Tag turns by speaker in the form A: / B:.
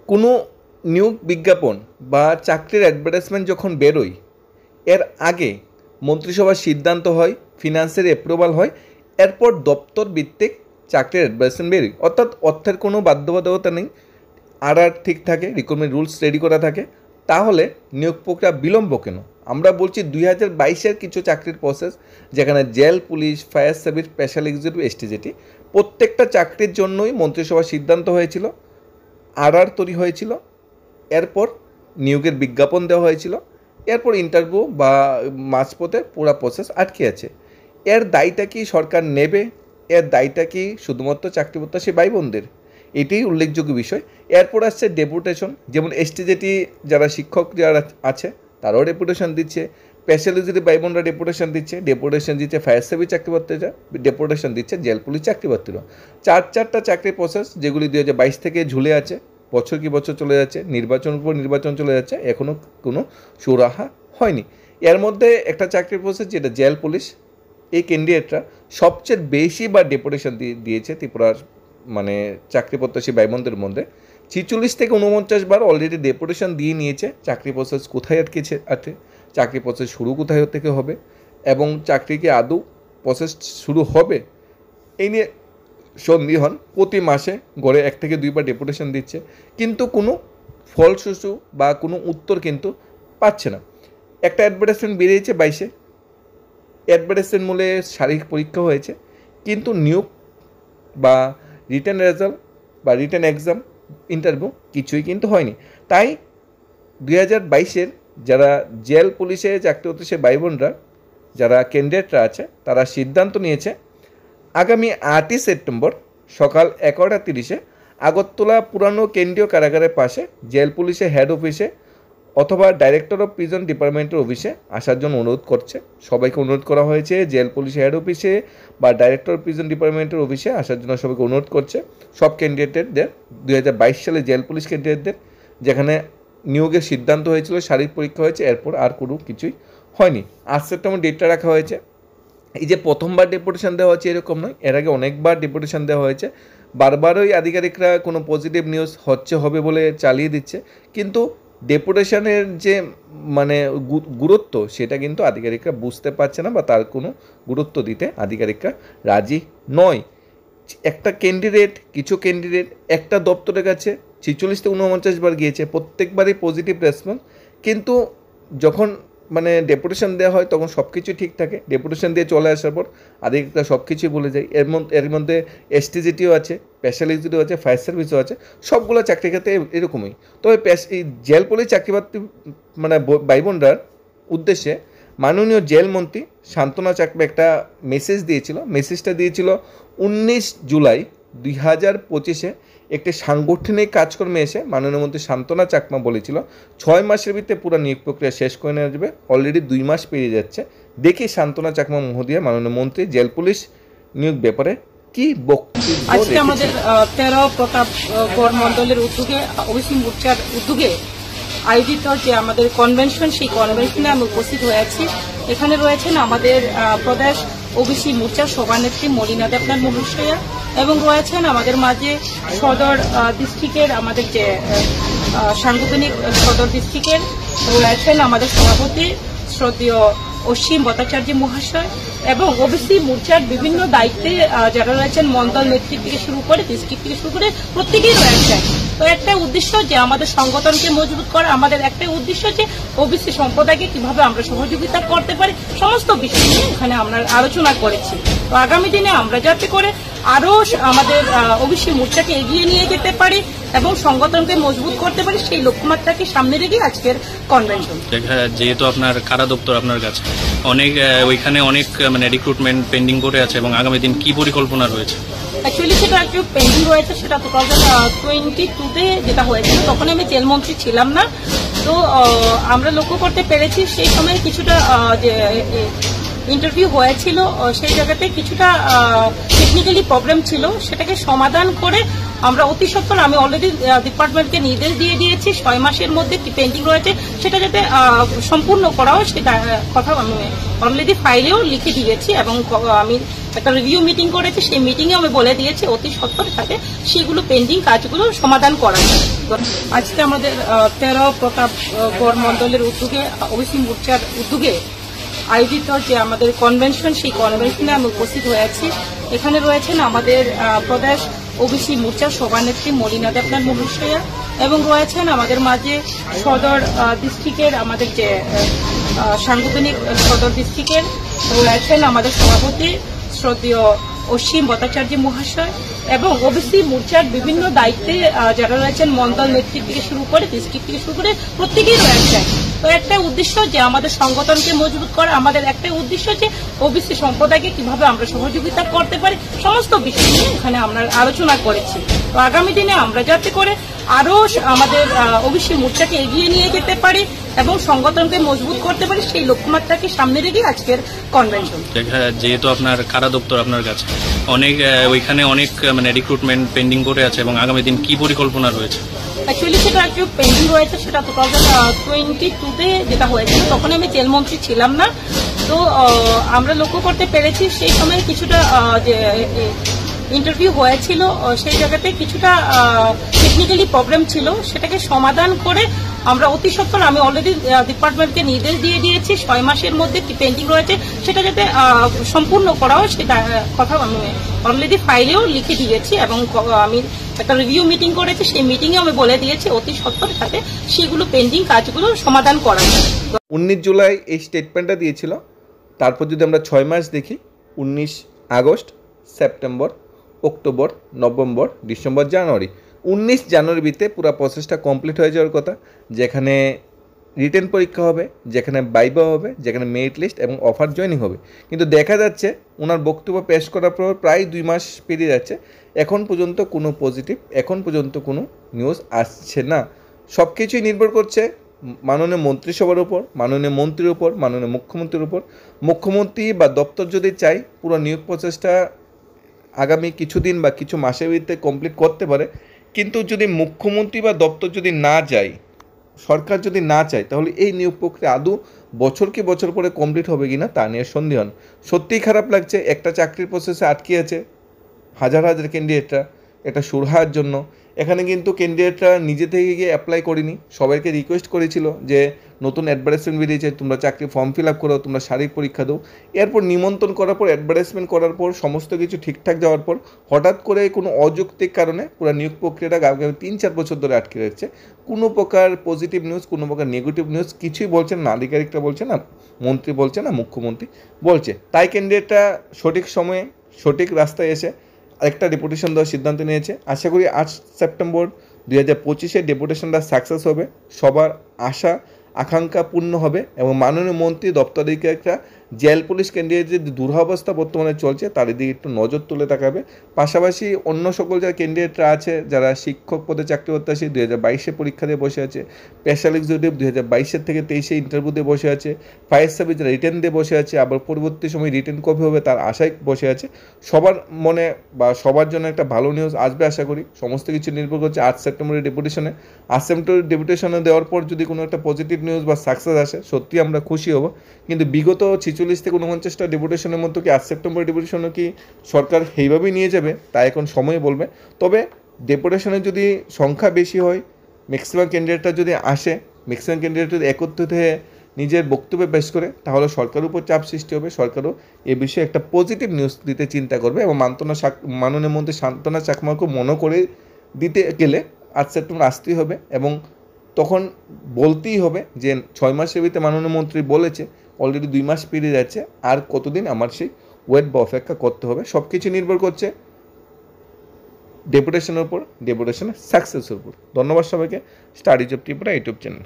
A: কোনো নিয়োগ বিজ্ঞাপন বা চাকরির অ্যাডভার্টাইজমেন্ট যখন বেরোয় এর আগে মন্ত্রিসভার সিদ্ধান্ত হয়, ফিনান্সের অ্যাপ্রুভাল হয়, এরপর দপ্তর ভিত্তিক চাকরির অ্যাডভার্টাইজমেন্ট বেরোয়। অর্থাৎ অর্থের কোনো বাধ্যবাধকতা নেই, আর ঠিক থাকে, রিক্রুটমেন্ট রুলস রেডি করা থাকে। তাহলে নিয়োগ প্রক্রিয়া বিলম্ব কেন? আমরা বলছি 2022-এর কিছু চাকরির প্রসেস, যেখানে jail, police, fire service, special executive, এসটিজেটি, প্রত্যেকটা চাকরির জন্যই মন্ত্রিসভার সিদ্ধান্ত হয়েছিল, তৈরি হয়েছিল, এরপর নিয়োগের বিজ্ঞাপন দেওয়া হয়েছিল, এরপর ইন্টারভিউ বা মাঝপথে পুরো প্রসেস আটকে আছে। এর দায়টা কি সরকার নেবে? এর দায়টা কি শুধুমাত্র চাকরি প্রত্যাশী ভাই বোনদের? এটাই উল্লেখযোগ্য বিষয়। এরপর আসছে ডেপুটেশন, যেমন এসটিজেটি যারা শিক্ষক যারা আছে তারাও ডেপুটেশন দিচ্ছে, স্পেশাল এক্সিকিউটিভ ভাই বোনরা ডেপুটেশন দিচ্ছে ফায়ার সার্ভিস চাকরি প্রার্থীরা ডেপুটেশন দিচ্ছে, জেল পুলিশ চাকরি প্রার্থীরা। চারটা চাকরির প্রসেস যেগুলি 2022 থেকে ঝুলে আছে, বছর কি বছর চলে যাচ্ছে, নির্বাচনের পর নির্বাচন চলে যাচ্ছে, এখনও কোনো সুরাহা হয়নি। এর মধ্যে একটা চাকরির প্রসেস যেটা জেল পুলিশ, এই ক্যান্ডিডেটরা সবচেয়ে বেশি বার ডেপুটেশন দিয়েছে ত্রিপুরার চাকরি প্রত্যাশী ভাই বোনদের মধ্যে। 46 থেকে 49 বার অলরেডি ডেপুটেশন দিয়ে নিয়েছে। চাকরি প্রসেস কোথায় আছে, চাকরি প্রসেস শুরু কোথায় থেকে হবে, এবং চাকরি কি আদৌ প্রসেস শুরু হবে, এই নিয়ে সন্দিহান। প্রতি মাসে গড়ে 1 থেকে 2 বার ডেপুটেশন দিচ্ছে, কিন্তু কোনো ফলস্বরূপ বা কোনো উত্তর কিন্তু পাচ্ছে না। একটা অ্যাডভার্টাইজমেন্ট বেরিয়েছে 22-এ, অ্যাডভার্টাইজমেন্ট মূলে শারীরিক পরীক্ষা হয়েছে, কিন্তু নিয়োগ বা রিটেন রেজাল্ট বা রিটেন এক্সাম, ইন্টারভিউ কিছুই কিন্তু হয়নি। তাই 2022-এর যারা জেল পুলিশে চাকরি প্রত্যাশী ভাই বোনরা, যারা ক্যান্ডিডেটরা আছে, তারা সিদ্ধান্ত নিয়েছে আগামী 8ই সেপ্টেম্বর সকাল 11:30-এ আগরতলা পুরানো কেন্দ্রীয় কারাগারের পাশে জেল পুলিশের হেড অফিসে অথবা ডাইরেক্টর অফ প্রিজন ডিপার্টমেন্টের অফিসে আসার জন্য অনুরোধ করছে। সবাইকে অনুরোধ করা হয়েছে জেল পুলিশের হেড অফিসে বা ডাইরেক্টর অফ প্রিজন ডিপার্টমেন্টের অফিসে আসার জন্য সবাইকে অনুরোধ করছে। সব ক্যান্ডিডেটদের 2022 সালে জেল পুলিশ ক্যান্ডিডেটদের, যেখানে নিয়োগের সিদ্ধান্ত হয়েছিল, শারীরিক পরীক্ষা হয়েছে, এরপর আর কোনো কিছুই হয়নি। 8 সেপ্টেম্বর ডেটটা রাখা হয়েছে। এই যে প্রথমবার ডেপুটেশন দেওয়া হচ্ছে এরকম নয়, এর আগে অনেকবার ডেপুটেশন দেওয়া হয়েছে। বারবারই আধিকারিকরা কোনো পজিটিভ নিউজ হবে বলে চালিয়ে দিচ্ছে, কিন্তু ডেপুটেশনের যে গুরুত্ব সেটা কিন্তু আধিকারিকরা বুঝতে পারছে না, বা তার কোনো গুরুত্ব দিতে আধিকারিকরা রাজি নয়। একটা ক্যান্ডিডেট, কিছু ক্যান্ডিডেট একটা দপ্তরের কাছে 46 থেকে 49 বার গিয়েছে, প্রত্যেকবারই পজিটিভ রেসপন্স, কিন্তু যখন ডেপুটেশন দেওয়া হয় তখন সব কিছু ঠিক থাকে। ডেপুটেশন দিয়ে চলে আসার পর আধিকারিকরা সব কিছুই বলে যায়। এর মধ্যে এসটিজিটিও আছে, স্পেশাল এক্সিকিউটিভ আছে, ফায়ার সার্ভিসও আছে, সবগুলো চাকরির ক্ষেত্রে এরকমই। তবে এই জেল পুলিশ চাকরি প্রার্থী ভাই বোনরার উদ্দেশ্যে মাননীয় জেল মন্ত্রী সান্ত্বনা চাকমা একটা মেসেজ দিয়েছিল। মেসেজটা দিয়েছিল 19 জুলাই 2025-এ একটি সাংগঠনিক কাজকর্মে এসে মাননীয় মন্ত্রী সান্ত্বনা চাকমা বলেছিল 6 মাসের ভিতরে পুরো নিয়োগ প্রক্রিয়া শেষ করে নেওয়া যাবে। অলরেডি 2 মাস পেরিয়ে যাচ্ছে। দেখি সান্ত্বনা চাকমা মহোদয়া, মাননীয় মন্ত্রী, জেল পুলিশ নিয়োগ ব্যাপারে কি বক্তব্য।
B: আজকে আমাদের 13 প্রতাপগড় মন্ডলের উদ্যোগে, ওবিসি মোর্চার উদ্যোগে আয়োজিত যে আমাদের কনভেনশন, সেই কনভেনশনে আমি উপস্থিত হয়েছি। এখানে রয়েছেন আমাদের প্রদেশ ওবিসি মোর্চার সভানেত্রী মলিনা দেবনাথ মহাশয়া, এবং রয়েছেন আমাদের মাঝে সদর ডিস্ট্রিক্টের আমাদের যে সাংগঠনিক সদর ডিস্ট্রিক্টের রয়েছেন আমাদের সভাপতি শ্রদ্ধেয় অসীম ভট্টাচার্য মহাশয়, এবং ওবিসি মোর্চার বিভিন্ন দায়িত্বে যারা রয়েছেন, মন্ডল নেতৃত্ব থেকে শুরু করে ডিস্ট্রিক্ট থেকে শুরু করে প্রত্যেকেই রয়েছেন। তো একটা উদ্দেশ্য যে আমাদের সংগঠনকে মজবুত করা, আমাদের একটাই উদ্দেশ্য যে ওবিসি সম্প্রদায়কে কিভাবে আমরা সহযোগিতা করতে পারি, সমস্ত বিষয় নিয়ে এখানে আমরা আলোচনা করেছি। তো আগামী দিনে আমরা যাতে করে আরো আমাদের ওবিসি মোর্চাকে এগিয়ে নিয়ে যেতে পারি এবং সংগঠনকে মজবুত করতে পারি, সেই লক্ষ্যমাত্রাকে সামনে রেখে আজকের কনভেনশন।
C: যেহেতু আপনার কারা দপ্তর আপনার কাছে ওইখানে অনেক রিক্রুটমেন্ট পেন্ডিং করে আছে, এবং আগামী দিন কি পরিকল্পনা রয়েছে?
B: অ্যাকচুয়ালি সেটা একটু পেন্ডিং রয়েছে, সেটা 2022-তে যেটা হয়েছিল, তখন আমি জেলমন্ত্রী ছিলাম না। তো আমরা লক্ষ্য করতে পেরেছি সেই সময় কিছুটা যে ইন্টারভিউ হয়েছিল, সেই জায়গাতে কিছুটা টেকনিক্যালি প্রবলেম ছিল, সেটাকে সমাধান করে আমরা অতি সত্বর, আমি অলরেডি ডিপার্টমেন্টকে নির্দেশ দিয়ে দিয়েছি 6 মাসের মধ্যে কি পেন্ডিং রয়েছে সেটা যাতে সম্পূর্ণ করা হয়, সেটা কথা আমি অলরেডি ফাইলেও লিখে দিয়েছি, এবং আমি একটা রিভিউ মিটিং করেছি, সেই মিটিংয়ে আমি বলে দিয়েছি অতি সত্বর সাথে সেগুলো পেন্ডিং কাজগুলো সমাধান করা যায়। আজকে আমাদের 13 প্রতাপগড় মন্ডলের উদ্যোগে ওবিসি মোর্চার উদ্যোগে আয়োজিত যে আমাদের কনভেনশন, সেই কনভেনশনে আমি উপস্থিত হয়েছি। এখানে রয়েছেন আমাদের প্রদেশ ওবিসি মোর্চার সভানেত্রী মলিনা দেবনাথ মহাশয়া এবং রয়েছেন আমাদের মাঝে সদর ডিস্ট্রিক্টের আমাদের যে সাংগঠনিক সদর ডিস্ট্রিক্টের রয়েছেন আমাদের সভাপতি শ্রদ্ধেয় অসীম ভট্টাচার্য মহাশয় এবং ওবিসি মোর্চার বিভিন্ন দায়িত্বে যারা রয়েছেন মন্ডল নেতৃত্ব থেকে শুরু করে ডিস্ট্রিক্ট থেকে শুরু করে প্রত্যেকেই রয়েছেন। তো একটা উদ্দেশ্য যে আমাদের সংগঠনকে মজবুত করা, আমাদের একটা উদ্দেশ্য যে ওবিসি সম্প্রদায়কে কিভাবে আমরা সহযোগিতা করতে পারি, সমস্ত বিষয় নিয়ে এখানে আমরা আলোচনা করেছি। তো আগামী দিনে আমরা যাতে করে আরো আমাদের ওবিসি মোর্চাকে এগিয়ে নিয়ে যেতে পারি এবং সংগঠনকে মজবুত করতে পারি, সেই লক্ষ্যমাত্রাকে সামনে রেখে আজকের কনভেনশন।
C: যেহেতু আপনার কারা দপ্তর আপনার কাছে ওইখানে অনেক রিক্রুটমেন্ট পেন্ডিং করে আছে এবং আগামী দিন কি পরিকল্পনা রয়েছে?
B: অ্যাকচুয়ালি সেটা একটু পেন্ডিং রয়েছে, সেটা 2022-তে যেটা হয়েছিল, তখন আমি জেলমন্ত্রী ছিলাম না। তো আমরা লক্ষ্য করতে পেরেছি সেই সময় কিছুটা যে ইন্টারভিউ হয়েছিল সেই জায়গাতে কিছুটা টেকনিক্যালি প্রবলেম ছিল, সেটাকে সমাধান করে আমরা অতি সত্বর আমি অলরেডি ডিপার্টমেন্টকে নির্দেশ দিয়ে দিয়েছি 6 মাসের মধ্যে কি পেন্ডিং রয়েছে সেটা যাতে সম্পূর্ণ করা হয়, সেটা কথা আমি অলরেডি ফাইলেও লিখে দিয়েছি এবং আমি একটা রিভিউ মিটিং করেছি, সেই মিটিংয়ে আমি বলে দিয়েছি অতি সত্বর যাতে সেগুলো পেন্ডিং কাজগুলো সমাধান করা হয়।
A: 19 জুলাই এই স্টেটমেন্টটা দিয়েছিল। তারপর যদি আমরা 6 মাস দেখি, 19 August, September, October, November, December, January, 19 জানুয়ারিতে পুরো প্রসেসটা কমপ্লিট হয়ে যাওয়ার কথা, যেখানে রিটেন পরীক্ষা হবে, যেখানে বাইবা হবে, যেখানে মেরিট লিস্ট এবং অফার জয়েনিং হবে। কিন্তু দেখা যাচ্ছে ওনার বক্তব্য পেশ করার পর প্রায় 2 মাস পেরিয়ে যাচ্ছে, এখন পর্যন্ত কোনো পজিটিভ, এখন পর্যন্ত কোনো নিউজ আসছে না। সব কিছুই নির্ভর করছে মাননীয় মন্ত্রিসভার উপর, মাননীয় মন্ত্রীর উপর, মাননীয় মুখ্যমন্ত্রীর উপর। মুখ্যমন্ত্রী বা দপ্তর যদি চাই পুরো নিয়োগ প্রসেসটা আগামী কিছুদিন বা কিছু মাসের ভিতরে কমপ্লিট করতে পারে, কিন্তু যদি মুখ্যমন্ত্রী বা দপ্তর যদি না যায়, সরকার যদি না চায়, তাহলে এই নিয়োগ প্রক্রিয়া আদৌ বছর কি বছর পরে কমপ্লিট হবে কিনা তা নিয়ে সন্দেহন। সত্যিই খারাপ লাগছে, একটা চাকরির প্রসেসে আটকে আছে হাজার হাজার ক্যান্ডিডেটরা একটা সুরাহার জন্য। এখানে কিন্তু ক্যান্ডিডেটরা নিজে থেকে গিয়ে অ্যাপ্লাই করিনি, সবাইকে রিকোয়েস্ট করেছিল যে নতুন অ্যাডভার্টাইজমেন্ট বেরিয়েছে, তোমরা চাকরি ফর্ম ফিল আপ করো, তোমরা শারীরিক পরীক্ষা দাও। এরপর নিমন্ত্রণ করার পর, অ্যাডভার্টাইজমেন্ট করার পর, সমস্ত কিছু ঠিকঠাক যাওয়ার পর হঠাৎ করে কোনো অযৌক্তিক কারণে পুরো নিয়োগ প্রক্রিয়াটা আগামী 3-4 বছর ধরে আটকে রয়েছে। কোনো প্রকার পজিটিভ নিউজ, কোনো প্রকার নেগেটিভ নিউজ কিছুই বলছেন না, আধিকারিকরা বলছে না, মন্ত্রী বলছে না, মুখ্যমন্ত্রী বলছে। তাই ক্যান্ডিডেটরা সঠিক সময়ে সঠিক রাস্তায় এসে আরেকটা ডেপুটেশন দেওয়ার সিদ্ধান্ত নিয়েছে। আশা করি 8 সেপ্টেম্বর 2025 ডেপুটেশনটা সাকসেস হবে, সবার আশা আকাঙ্ক্ষা পূর্ণ হবে এবং মাননীয় মন্ত্রী দপ্তরিকা জেল পুলিশ ক্যান্ডিডেটের যে দুরবস্থা বর্তমানে চলছে তার দিকে একটু নজর তুলে তাকাবে। পাশাপাশি অন্য সকল যারা ক্যান্ডিডেটরা আছে, যারা শিক্ষক পদে চাকরি প্রত্যাশী 2022 পরীক্ষা দিয়ে বসে আছে, স্পেশাল এক্সিকিউটিভ 2022 থেকে 23 ইন্টারভিউ দিয়ে বসে আছে, ফায়ার সার্ভিস যারা রিটেন দিয়ে বসে আছে, আবার পরবর্তী সময় রিটেন কবে হবে তার আশায় বসে আছে, সবার মনে বা সবার জন্য একটা ভালো নিউজ আসবে আশা করি। সমস্ত কিছু নির্ভর করছে 8 সেপ্টেম্বরের ডেপুটেশনে। 8 সেপ্টেম্বরের ডেপুটেশনে দেওয়ার পর যদি কোনো একটা পজিটিভ নিউজ বা সাকসেস আসে, সত্যি আমরা খুশি হব। কিন্তু বিগত 46 থেকে 49টা ডেপুটেশনের মধ্যে কি 8 সেপ্টেম্বর ডেপুটেশনও কি সরকার সেইভাবেই নিয়ে যাবে তা এখন সময় বলবে। তবে ডেপুটেশনের যদি সংখ্যা বেশি হয়, ম্যাক্সিমাম ক্যান্ডিডেটরা যদি আসে, ম্যাক্সিমাম ক্যান্ডিডেট যদি একত্রিত হয়ে নিজের বক্তব্য পেশ করে, তাহলে সরকারের উপর চাপ সৃষ্টি হবে, সরকারও এ বিষয়ে একটা পজিটিভ নিউজ দিতে চিন্তা করবে এবং মাননীয় মন্ত্রী সান্ত্বনা চাকমাকে মনে করে দিতে গেলে 8 সেপ্টেম্বর আসতেই হবে এবং তখন বলতেই হবে যে 6 মাসের ভিতরে মাননীয় মন্ত্রী বলেছে, অলরেডি 2 মাস পেরিয়ে যাচ্ছে, আর কতদিন আমার সেই ওয়েট বা অপেক্ষা করতে হবে। সব কিছু নির্ভর করছে ডেপুটেশনের উপর, ডেপুটেশনের সাকসেসের উপর। ধন্যবাদ সবাইকে। Studies of Tripura YouTube channel.